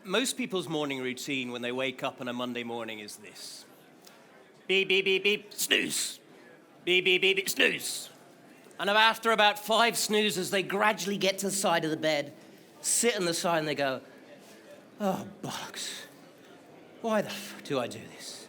Most people's morning routine when they wake up on a Monday morning is this. Beep, beep, beep, beep, snooze. Beep, beep, beep, beep, snooze. And after about 5 snoozes, they gradually get to the side of the bed, sit on the side, and they go, oh, bollocks. Why the f do I do this?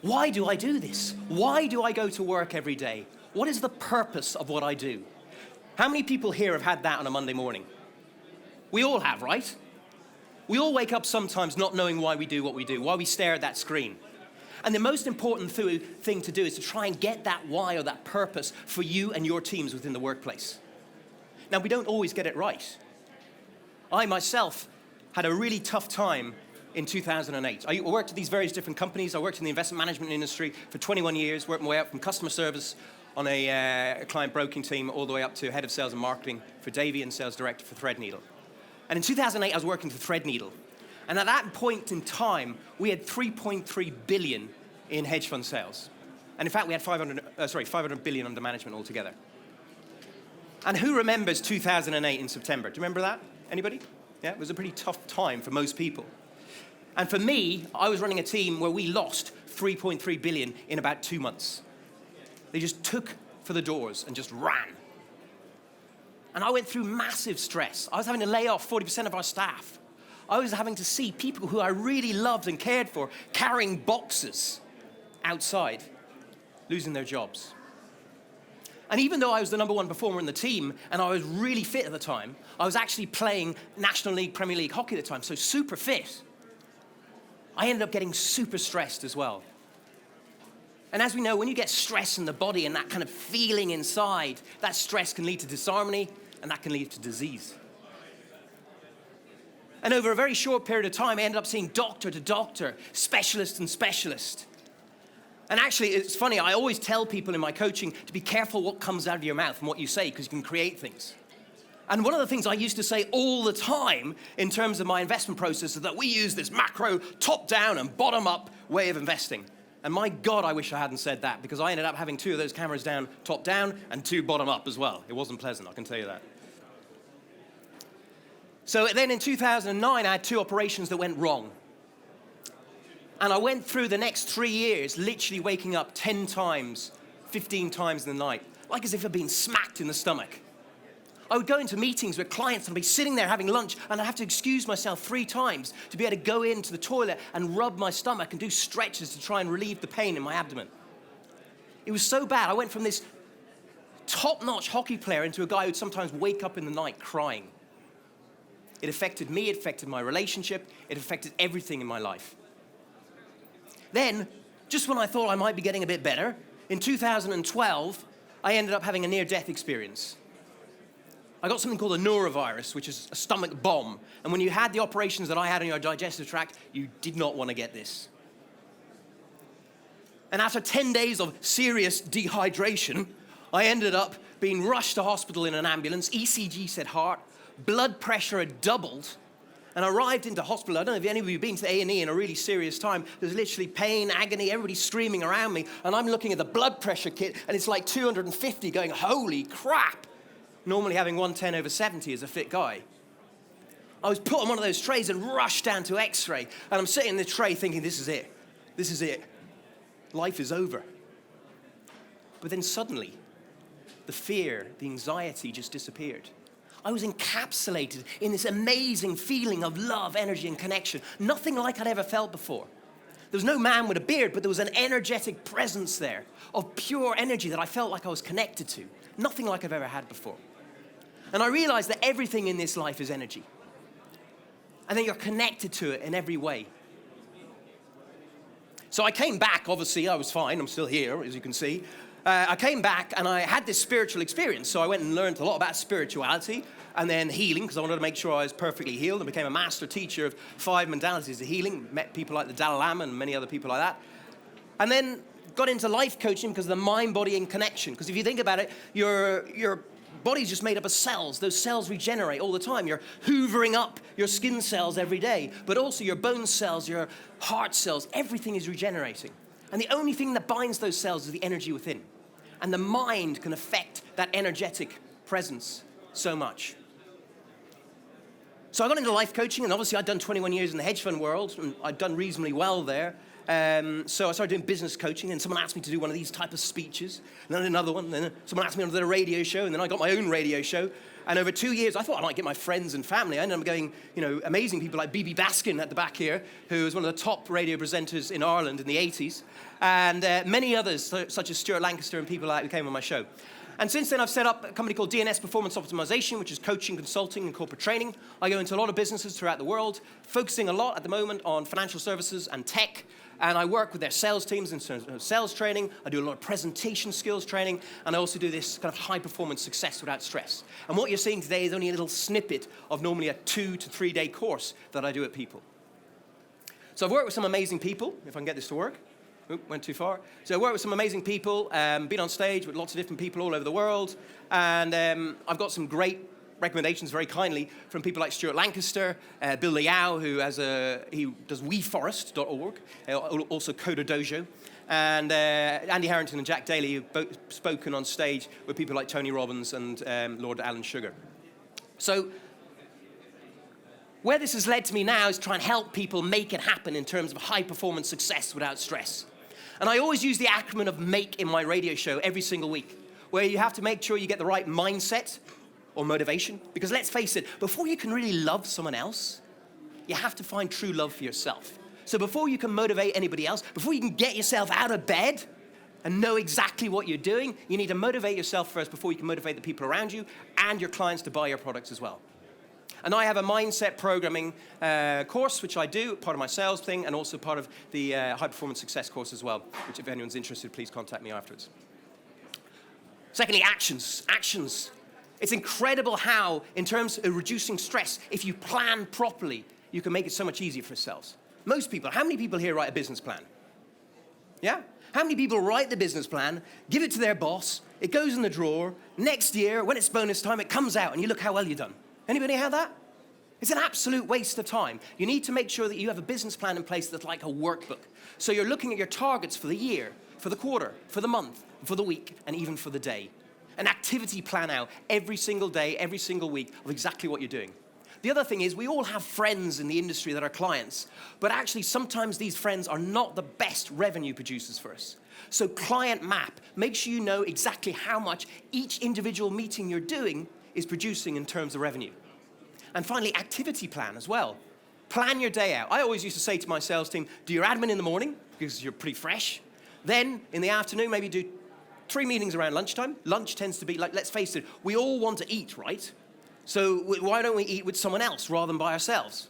Why do I do this? Why do I go to work every day? What is the purpose of what I do? How many people here have had that on a Monday morning? We all have, right? We all wake up sometimes not knowing why we do what we do, why we stare at that screen. And the most important thing to do is to try and get that why or that purpose for you and your teams within the workplace. Now, we don't always get it right. I myself had a really tough time in 2008. I worked at these various different companies. I worked in the investment management industry for 21 years, worked my way up from customer service on a client broking team all the way up to head of sales and marketing for Davy and sales director for Threadneedle. And in 2008, I was working for Threadneedle. And at that point in time, we had 3.3 billion in hedge fund sales. And in fact, we had 500 billion under management altogether. And who remembers 2008 in September? Do you remember that? Anybody? Yeah, it was a pretty tough time for most people. And for me, I was running a team where we lost 3.3 billion in about 2 months. They just took for the doors and just ran. And I went through massive stress. I was having to lay off 40% of our staff. I was having to see people who I really loved and cared for carrying boxes outside, losing their jobs. And even though I was the number 1 performer in the team and I was really fit at the time, I was actually playing National League, Premier League hockey at the time, so super fit. I ended up getting super stressed as well. And as we know, when you get stress in the body and that kind of feeling inside, that stress can lead to disharmony and that can lead to disease. And over a very short period of time, I ended up seeing doctor to doctor, specialist and specialist. And actually, it's funny, I always tell people in my coaching to be careful what comes out of your mouth and what you say, because you can create things. And one of the things I used to say all the time in terms of my investment process is that we use this macro, top-down and bottom-up way of investing. And my God, I wish I hadn't said that, because I ended up having 2 of those cameras down, top-down, and 2 bottom-up as well. It wasn't pleasant, I can tell you that. So then in 2009, I had 2 operations that went wrong. And I went through the next 3 years literally waking up 10 times, 15 times in the night, like as if I'd been smacked in the stomach. I would go into meetings with clients and I'd be sitting there having lunch and I'd have to excuse myself 3 times to be able to go into the toilet and rub my stomach and do stretches to try and relieve the pain in my abdomen. It was so bad. I went from this top-notch hockey player into a guy who'd sometimes wake up in the night crying. It affected me, it affected my relationship, it affected everything in my life. Then, just when I thought I might be getting a bit better, in 2012, I ended up having a near-death experience. I got something called a norovirus, which is a stomach bomb. And when you had the operations that I had on your digestive tract, you did not want to get this. And after 10 days of serious dehydration, I ended up being rushed to hospital in an ambulance. ECG said heart. Blood pressure had doubled. And I arrived into hospital. I don't know if any of you have been to A&E in a really serious time. There's literally pain, agony, everybody's screaming around me. And I'm looking at the blood pressure kit, and it's like 250 going, holy crap. Normally having 110/70 as a fit guy. I was put on one of those trays and rushed down to X-ray. And I'm sitting in the tray thinking, this is it. This is it. Life is over. But then suddenly, the fear, the anxiety just disappeared. I was encapsulated in this amazing feeling of love, energy, and connection. Nothing like I'd ever felt before. There was no man with a beard, but there was an energetic presence there of pure energy that I felt like I was connected to. Nothing like I've ever had before. And I realized that everything in this life is energy. And that you're connected to it in every way. So I came back, obviously, I was fine. I'm still here, as you can see. I came back and I had this spiritual experience. So I went and learned a lot about spirituality and then healing, because I wanted to make sure I was perfectly healed, and became a master teacher of 5 modalities of healing. Met people like the Dalai Lama and many other people like that. And then got into life coaching because of the mind, body, and connection. Because if you think about it, your body's just made up of cells. Those cells regenerate all the time. You're hoovering up your skin cells every day, but also your bone cells, your heart cells, everything is regenerating. And the only thing that binds those cells is the energy within. And the mind can affect that energetic presence so much. So I got into life coaching, and obviously I'd done 21 years in the hedge fund world, and I'd done reasonably well there. So I started doing business coaching, and someone asked me to do one of these type of speeches, and then another one, and then someone asked me to do a radio show, and then I got my own radio show. And over 2 years, I thought I might get my friends and family. I ended up getting, amazing people like BB Baskin at the back here, who was one of the top radio presenters in Ireland in the 80s, and many others, such as Stuart Lancaster and people like who came on my show. And since then, I've set up a company called DNS Performance Optimization, which is coaching, consulting, and corporate training. I go into a lot of businesses throughout the world, focusing a lot at the moment on financial services and tech. And I work with their sales teams in terms of sales training. I do a lot of presentation skills training. And I also do this kind of high-performance success without stress. And what you're seeing today is only a little snippet of normally a 2 to 3 day course that I do at people. So I've worked with some amazing people, if I can get this to work. Oop, went too far. So I worked with some amazing people, been on stage with lots of different people all over the world, and I've got some great recommendations very kindly from people like Stuart Lancaster, Bill Liao, he does WeForest.org, also Coder Dojo, and Andy Harrington and Jack Daly, who've both spoken on stage with people like Tony Robbins and Lord Alan Sugar. So where this has led to me now is try and help people make it happen in terms of high-performance success without stress. And I always use the acronym of MAKE in my radio show every single week, where you have to make sure you get the right mindset or motivation. Because let's face it, before you can really love someone else, you have to find true love for yourself. So before you can motivate anybody else, before you can get yourself out of bed and know exactly what you're doing, you need to motivate yourself first before you can motivate the people around you and your clients to buy your products as well. And I have a mindset programming course, which I do, part of my sales thing, and also part of the high-performance success course as well, which if anyone's interested, please contact me afterwards. Secondly, actions. Actions. It's incredible how, in terms of reducing stress, if you plan properly, you can make it so much easier for yourselves. Most people, how many people here write a business plan? Yeah? How many people write the business plan, give it to their boss, it goes in the drawer, next year, when it's bonus time, it comes out, and you look how well you've done. Anybody have that? It's an absolute waste of time. You need to make sure that you have a business plan in place that's like a workbook. So you're looking at your targets for the year, for the quarter, for the month, for the week, and even for the day. An activity plan out every single day, every single week of exactly what you're doing. The other thing is we all have friends in the industry that are clients, but actually sometimes these friends are not the best revenue producers for us. So client map, make sure you know exactly how much each individual meeting you're doing is producing in terms of revenue. And finally, activity plan as well. Plan your day out. I always used to say to my sales team, do your admin in the morning, because you're pretty fresh. Then, in the afternoon, maybe do 3 meetings around lunchtime. Lunch tends to be, like, let's face it, we all want to eat, right? So why don't we eat with someone else rather than by ourselves?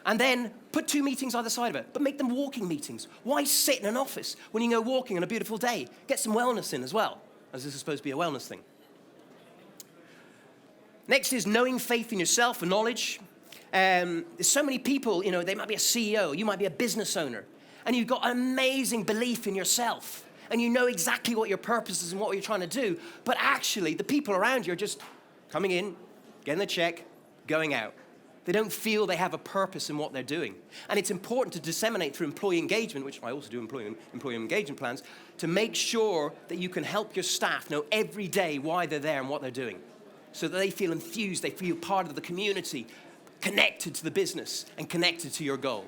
And then put 2 meetings either side of it, but make them walking meetings. Why sit in an office when you can go walking on a beautiful day? Get some wellness in as well, as this is supposed to be a wellness thing. Next is knowing faith in yourself and knowledge. There's so many people, they might be a CEO, you might be a business owner, and you've got an amazing belief in yourself, and you know exactly what your purpose is and what you're trying to do, but actually the people around you are just coming in, getting the check, going out. They don't feel they have a purpose in what they're doing. And it's important to disseminate through employee engagement, which I also do employee engagement plans, to make sure that you can help your staff know every day why they're there and what they're doing, so that they feel enthused, they feel part of the community, connected to the business and connected to your goal.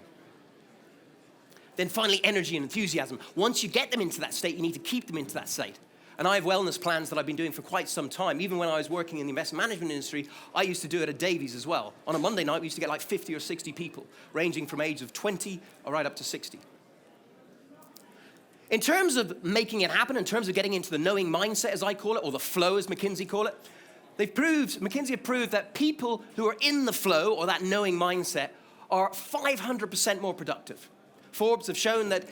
Then finally, energy and enthusiasm. Once you get them into that state, you need to keep them into that state. And I have wellness plans that I've been doing for quite some time. Even when I was working in the investment management industry, I used to do it at Davies as well. On a Monday night, we used to get like 50 or 60 people, ranging from age of 20 or right up to 60. In terms of making it happen, in terms of getting into the knowing mindset, as I call it, or the flow, as McKinsey call it, McKinsey have proved that people who are in the flow, or that knowing mindset, are 500% more productive. Forbes have shown that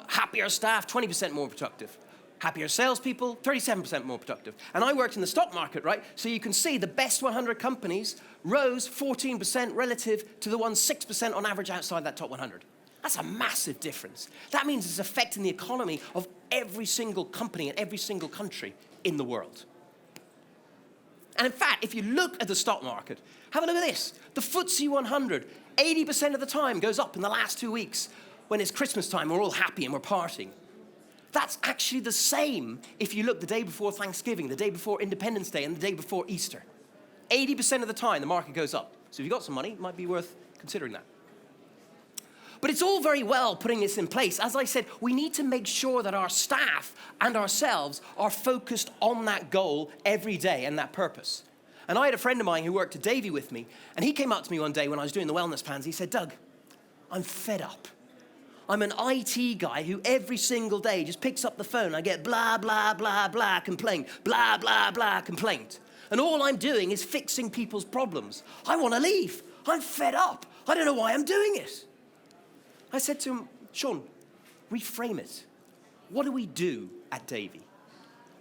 happier staff, 20% more productive. Happier salespeople, 37% more productive. And I worked in the stock market, right? So you can see the best 100 companies rose 14% relative to the ones 6% on average outside that top 100. That's a massive difference. That means it's affecting the economy of every single company in every single country in the world. And in fact, if you look at the stock market, have a look at this. The FTSE 100, 80% of the time goes up in the last 2 weeks when it's Christmas time, we're all happy and we're partying. That's actually the same if you look the day before Thanksgiving, the day before Independence Day, and the day before Easter. 80% of the time, the market goes up. So if you've got some money, it might be worth considering that. But it's all very well putting this in place. As I said, we need to make sure that our staff and ourselves are focused on that goal every day and that purpose. And I had a friend of mine who worked at Davy with me, and he came up to me one day when I was doing the wellness plans. He said, Doug, I'm fed up. I'm an IT guy who every single day just picks up the phone. I get blah, blah, blah, blah complaint, blah, blah, blah complaint. And all I'm doing is fixing people's problems. I want to leave. I'm fed up. I don't know why I'm doing it. I said to him, Sean, reframe it. What do we do at Davy?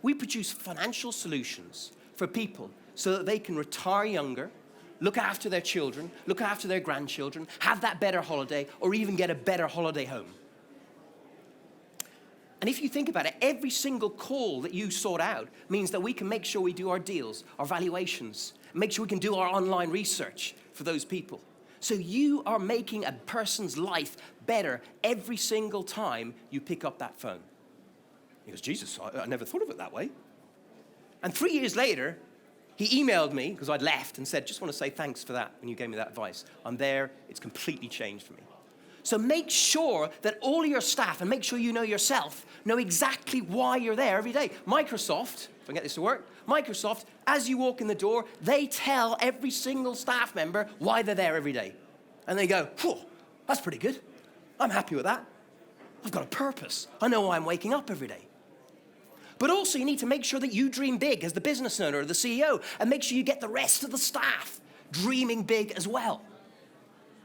We produce financial solutions for people so that they can retire younger, look after their children, look after their grandchildren, have that better holiday, or even get a better holiday home. And if you think about it, every single call that you sort out means that we can make sure we do our deals, our valuations, make sure we can do our online research for those people. So you are making a person's life better every single time you pick up that phone. He goes, Jesus, I never thought of it that way. And 3 years later, he emailed me, because I'd left, and said, just want to say thanks for that when you gave me that advice. I'm there. It's completely changed for me. So make sure that all of your staff, and make sure you know yourself, know exactly why you're there every day. Microsoft, if I can get this to work, Microsoft, as you walk in the door, they tell every single staff member why they're there every day. And they go, whew, that's pretty good. I'm happy with that. I've got a purpose. I know why I'm waking up every day. But also you need to make sure that you dream big as the business owner or the CEO, and make sure you get the rest of the staff dreaming big as well.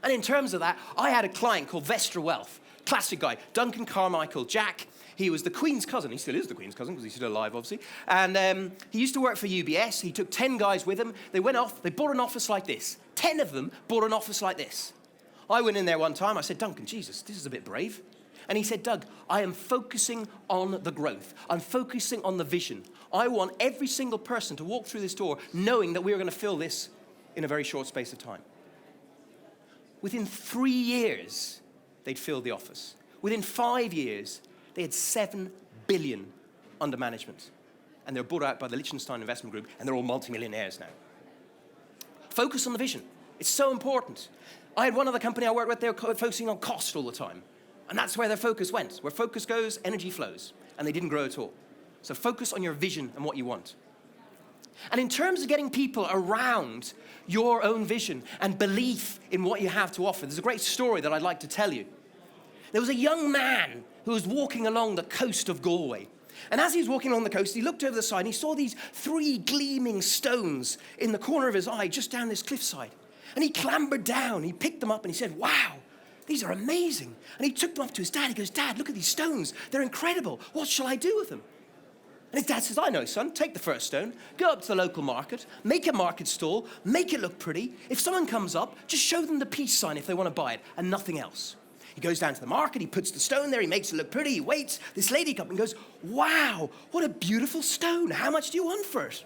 And in terms of that, I had a client called Vestra Wealth, classic guy, Duncan Carmichael Jack. He was the Queen's cousin. He still is the Queen's cousin because he's still alive, obviously. And he used to work for UBS. He took 10 guys with him. They went off. They bought an office like this. 10 of them bought an office like this. I went in there one time. I said, Duncan, Jesus, this is a bit brave. And he said, Doug, I am focusing on the growth. I'm focusing on the vision. I want every single person to walk through this door knowing that we are going to fill this in a very short space of time. Within 3 years, they'd filled the office. Within 5 years, they had 7 billion under management. And they were bought out by the Liechtenstein Investment Group, and they're all multimillionaires now. Focus on the vision. It's so important. I had one other company I worked with, they were focusing on cost all the time. And that's where their focus went. Where focus goes, energy flows. And they didn't grow at all. So focus on your vision and what you want. And in terms of getting people around your own vision and belief in what you have to offer, there's a great story that I'd like to tell you. There was a young man who was walking along the coast of Galway. And as he was walking along the coast, he looked over the side and he saw these 3 gleaming stones in the corner of his eye just down this cliffside. And he clambered down, he picked them up and he said, wow, these are amazing. And he took them up to his dad. He goes, Dad, look at these stones. They're incredible. What shall I do with them? And his dad says, I know, son, take the first stone, go up to the local market, make a market stall, make it look pretty. If someone comes up, just show them the peace sign if they want to buy it, and nothing else. He goes down to the market, he puts the stone there, he makes it look pretty, he waits. This lady comes and goes, wow, what a beautiful stone. How much do you want for it?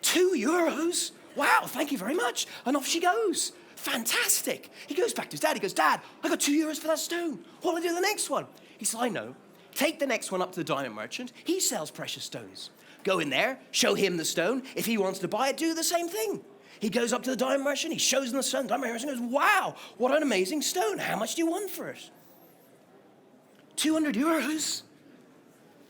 €2. Wow, thank you very much. And off she goes. Fantastic. He goes back to his dad, he goes, Dad, I got €2 for that stone. What'll I do with the next one? He says, I know. Take the next one up to the diamond merchant. He sells precious stones. Go in there, show him the stone. If he wants to buy it, do the same thing. He goes up to the diamond merchant, he shows him the stone. The diamond merchant goes, wow, what an amazing stone. How much do you want for it? €200.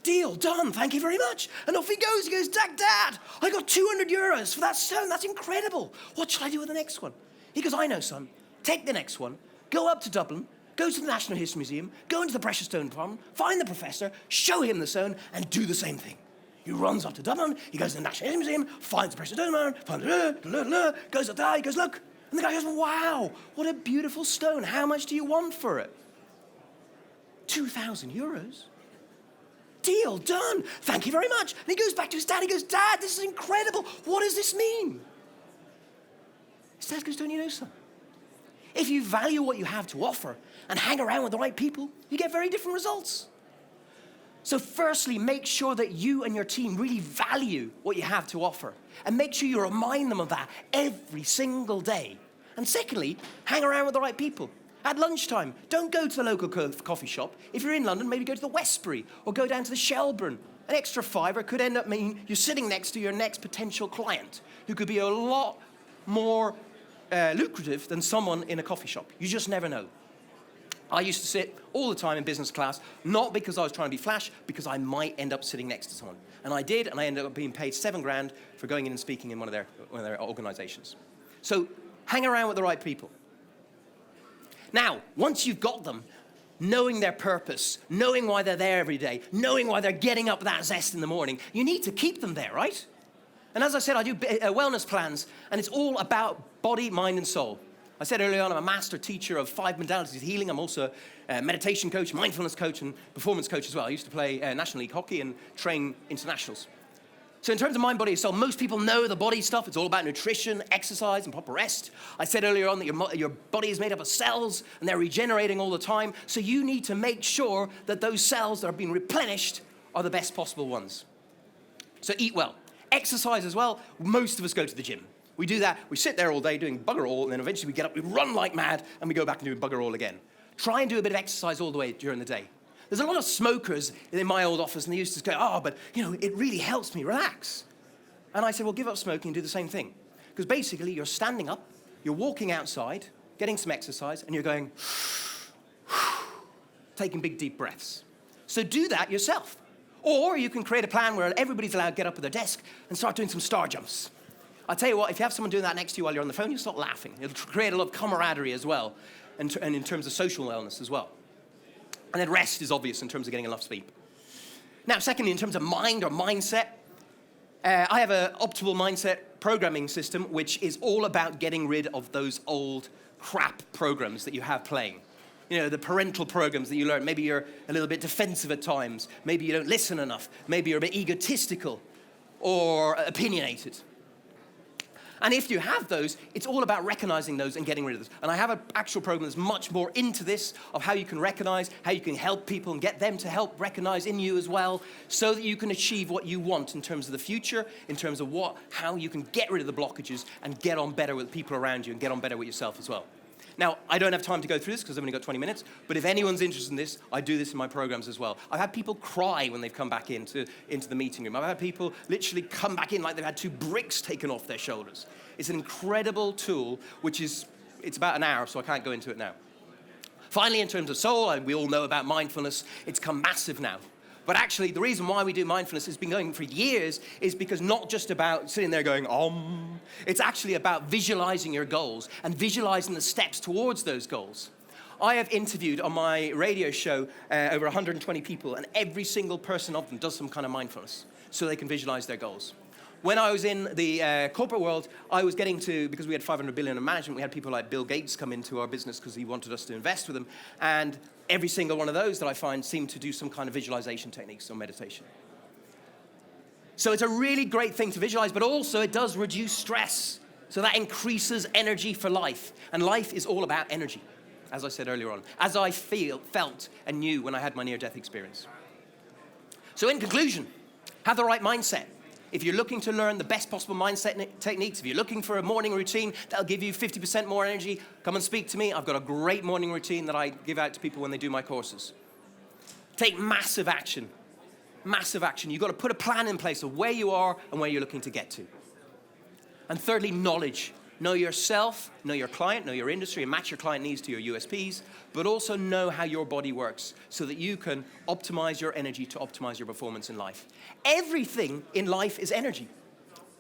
Deal, done, thank you very much. And off he goes, Dad, I got €200 for that stone. That's incredible. What shall I do with the next one? He goes, I know, son. Take the next one, go up to Dublin, go to the National History Museum, go into the Precious Stone Department, find the professor, show him the stone, and do the same thing. He runs up to Dublin, he goes to the National History Museum, finds the Precious Stone Department, goes up there, he goes, look. And the guy goes, wow, what a beautiful stone. How much do you want for it? €2,000. Deal, done. Thank you very much. And he goes back to his dad, he goes, Dad, this is incredible. What does this mean? His dad goes, don't you know, son? If you value what you have to offer and hang around with the right people, you get very different results. So firstly, make sure that you and your team really value what you have to offer, and make sure you remind them of that every single day. And secondly, hang around with the right people. At lunchtime, don't go to the local coffee shop. If you're in London, maybe go to the Westbury or go down to the Shelburne. An extra £5 could end up meaning you're sitting next to your next potential client, who could be a lot more lucrative than someone in a coffee shop. You just never know. I used to sit all the time in business class, not because I was trying to be flash, because I might end up sitting next to someone. And I did, and I ended up being paid $7,000 for going in and speaking in one of their organizations. So hang around with the right people. Now, once you've got them, knowing their purpose, knowing why they're there every day, knowing why they're getting up with that zest in the morning, you need to keep them there, right? And as I said, I do wellness plans, and it's all about body, mind, and soul. I said earlier on, I'm a master teacher of 5 modalities of healing. I'm also a meditation coach, mindfulness coach, and performance coach as well. I used to play National League hockey and train internationals. So in terms of mind, body, and soul, most people know the body stuff. It's all about nutrition, exercise, and proper rest. I said earlier on that your body is made up of cells, and they're regenerating all the time. So you need to make sure that those cells that are being replenished are the best possible ones. So eat well. Exercise as well. Most of us go to the gym. We do that, we sit there all day doing bugger all, and then eventually we get up, we run like mad, and we go back and do bugger all again. Try and do a bit of exercise all the way during the day. There's a lot of smokers in my old office, and they used to go, oh, but it really helps me relax. And I said, well, give up smoking and do the same thing. Because basically, you're standing up, you're walking outside, getting some exercise, and you're going, taking big, deep breaths. So do that yourself. Or you can create a plan where everybody's allowed to get up at their desk and start doing some star jumps. I'll tell you what, if you have someone doing that next to you while you're on the phone, you'll start laughing. It'll create a lot of camaraderie as well, and in terms of social wellness as well. And then rest is obvious in terms of getting enough sleep. Now, secondly, in terms of mind or mindset, I have an optimal mindset programming system, which is all about getting rid of those old crap programs that you have playing. The parental programs that you learn. Maybe you're a little bit defensive at times. Maybe you don't listen enough. Maybe you're a bit egotistical or opinionated. And if you have those, it's all about recognizing those and getting rid of those. And I have an actual program that's much more into this, of how you can recognize, how you can help people and get them to help recognize in you as well, so that you can achieve what you want in terms of the future, in terms of how you can get rid of the blockages and get on better with people around you and get on better with yourself as well. Now, I don't have time to go through this because I've only got 20 minutes, but if anyone's interested in this, I do this in my programs as well. I've had people cry when they've come back into the meeting room. I've had people literally come back in like they've had 2 bricks taken off their shoulders. It's an incredible tool, it's about an hour, so I can't go into it now. Finally, in terms of soul, and we all know about mindfulness, it's come massive now. But actually, the reason why we do mindfulness has been going for years is because not just about sitting there going, it's actually about visualizing your goals and visualizing the steps towards those goals. I have interviewed on my radio show over 120 people, and every single person of them does some kind of mindfulness so they can visualize their goals. When I was in the corporate world, I was getting to, because we had $500 billion in management, we had people like Bill Gates come into our business because he wanted us to invest with him. And every single one of those that I find seem to do some kind of visualization techniques or meditation. So it's a really great thing to visualize, but also it does reduce stress. So that increases energy for life. And life is all about energy, as I said earlier on, as I felt and knew when I had my near-death experience. So in conclusion, have the right mindset. If you're looking to learn the best possible mindset techniques, if you're looking for a morning routine that'll give you 50% more energy, come and speak to me. I've got a great morning routine that I give out to people when they do my courses. Take massive action. Massive action. You've got to put a plan in place of where you are and where you're looking to get to. And thirdly, knowledge. Know yourself, know your client, know your industry, and match your client needs to your USPs, but also know how your body works so that you can optimize your energy to optimize your performance in life. Everything in life is energy.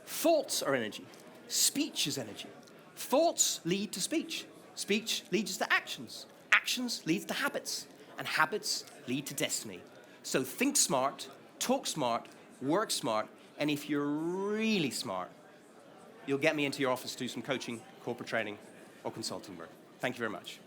Thoughts are energy. Speech is energy. Thoughts lead to speech. Speech leads to actions. Actions lead to habits. And habits lead to destiny. So think smart, talk smart, work smart, and if you're really smart, you'll get me into your office to do some coaching, corporate training, or consulting work. Thank you very much.